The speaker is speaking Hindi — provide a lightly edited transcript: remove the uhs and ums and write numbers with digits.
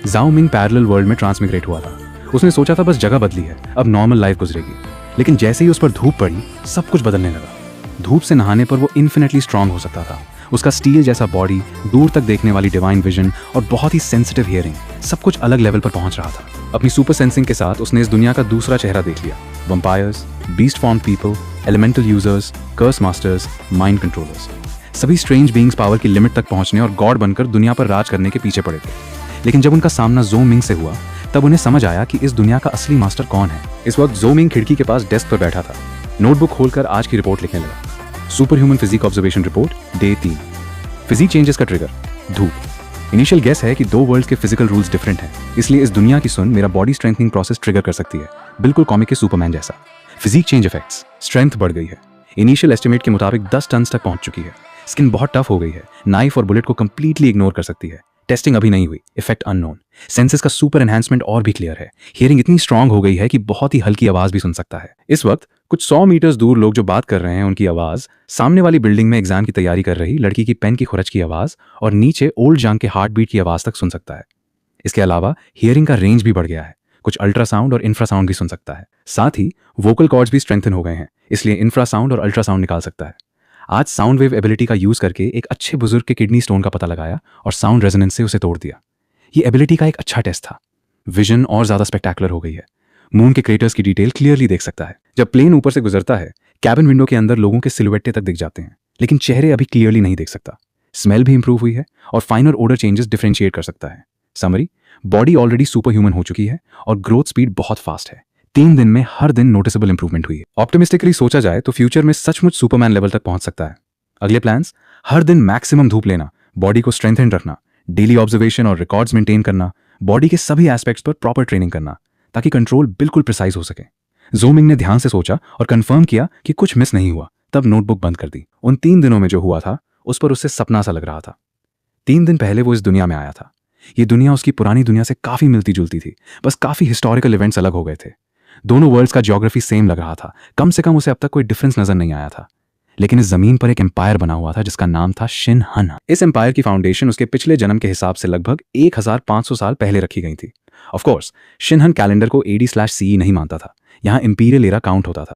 जाओ मिंग पैरेलल वर्ल्ड में ट्रांसमिग्रेट हुआ था। उसने सोचा था बस जगह बदली है, अब नॉर्मल लाइफ गुजरेगी। लेकिन जैसे ही उस पर धूप पड़ी, सब कुछ बदलने लगा। धूप से नहाने पर वो इन्फिनेटली स्ट्रांग हो सकता था। उसका स्टील जैसा बॉडी, दूर तक देखने वाली डिवाइन विजन और बहुत ही सेंसिटिव हियरिंग, सब कुछ अलग लेवल पर पहुंच रहा था। अपनी सुपर सेंसिंग के साथ उसने इस दुनिया का दूसरा चेहरा देख लिया। Vampires, beast form people, elemental users, curse masters, mind controllers, सभी स्ट्रेंज बीइंग्स पावर की लिमिट तक पहुंचने और गॉड बनकर दुनिया पर राज करने के पीछे पड़े थे। लेकिन जब उनका सामना ज़ो मिंग से हुआ, तब उन्हें समझ आया कि इस दुनिया का असली मास्टर कौन है। इस वक्त ज़ो मिंग खिड़की के पास डेस्क पर बैठा था, नोटबुक खोलकर आज की रिपोर्ट लिखने लगा। Superhuman physique observation report, day 3। Physique changes का ट्रिगर, धूप। इनिशियल गेस है कि दो वर्ल्ड्स के फिजिकल रूल्स डिफरेंट हैं, इसलिए इस दुनिया की सुन मेरा बॉडी स्ट्रेंथनिंग प्रोसेस ट्रिगर कर सकती है, बिल्कुल कॉमिक के सुपरमैन जैसा। फिजिक चेंज इफेक्ट्स, स्ट्रेंथ बढ़ गई है। इनिशियल एस्टिमेट के मुताबिक 10 टन तक पहुंच चुकी है। स्किन बहुत टफ हो गई है, नाइफ और बुलेट को कंप्लीटली इग्नोर कर सकती है। टेस्टिंग अभी नहीं हुई, इफेक्ट अननोन। सेंसेस का सुपर एनहांसमेंट और भी क्लियर है। हियरिंग इतनी स्ट्रांग हो गई है कि बहुत ही हल्की आवाज भी सुन सकता है। इस वक्त कुछ 100 मीटर्स दूर लोग जो बात कर रहे हैं, उनकी आवाज सामने वाली बिल्डिंग में एग्जाम की तैयारी कर रही लड़की की पेन की खुरच की आवाज और नीचे ओल्ड जंग के हार्ट बीट की आवाज तक सुन सकता है। इसके अलावा हियरिंग का रेंज भी बढ़ गया है, कुछ अल्ट्रासाउंड और इंफ्रासाउंड भी सुन सकता है। साथ ही वोकल कॉर्ड्स भी स्ट्रेंथन हो गए हैं, इसलिए इंफ्रासाउंड और अल्ट्रासाउंड निकाल सकता है। आज साउंड वेव एबिलिटी का यूज करके एक अच्छे बुजुर्ग के किडनी स्टोन का पता लगाया और साउंड रेजोनेंस से उसे तोड़ दिया। ये एबिलिटी का एक अच्छा टेस्ट था। विजन और ज्यादा स्पेक्टेकुलर हो गई है। मून के क्रेटर्स की डिटेल क्लियरली देख सकता है। जब प्लेन ऊपर से गुजरता है, कैबिन विंडो के अंदर लोगों के सिलुएट्टे तक दिख जाते हैं, लेकिन चेहरे अभी क्लियरली नहीं देख सकता। स्मेल भी इंप्रूव हुई है और फाइनर ऑर्डर चेंजेस डिफरेंशिएट कर सकता है। Summary, body already super human हो चुकी है और ग्रोथ स्पीड बहुत फास्ट है। 3 दिन में हर दिन नोटिसेबल इंप्रूवमेंट हुई है। ऑप्टिमिस्टिकली सोचा जाए तो फ्यूचर में सचमुच सुपरमैन लेवल तक पहुंच सकता है। अगले प्लान्स, हर दिन मैक्सिमम धूप लेना, बॉडी को स्ट्रेंथन रखना, डेली ऑब्जर्वेशन और रिकॉर्ड्स मेंटेन करना, बॉडी के सभी एस्पेक्ट्स पर प्रॉपर ट्रेनिंग करना, ताकि कंट्रोल बिल्कुल प्रिसाइज हो सके। ज़ो मिंग ने ध्यान से सोचा और कंफर्म किया कि कुछ मिस नहीं हुआ, तब नोटबुक बंद कर दी। उन 3 दिनों में जो हुआ था, उस पर उससे सपना सा लग रहा था। 3 दिन पहले वो इस दुनिया में आया था। ये दुनिया उसकी पुरानी दुनिया से काफी मिलती जुलती थी, बस काफी हिस्टोरिकल इवेंट्स अलग हो गए थे। दोनों वर्ल्ड्स का ज्योग्राफी सेम लग रहा था, कम से कम उसे अब तक कोई डिफरेंस नजर नहीं आया था। लेकिन इस जमीन पर एक एम्पायर बना हुआ था जिसका नाम था शिन हन। इस एम्पायर की फाउंडेशन उसके पिछले जन्म के हिसाब से लगभग 1500 साल पहले रखी गई थी। ऑफ कोर्स शिन हन कैलेंडर को AD/CE नहीं मानता था, यहाँ इंपीरियल एरा काउंट होता था।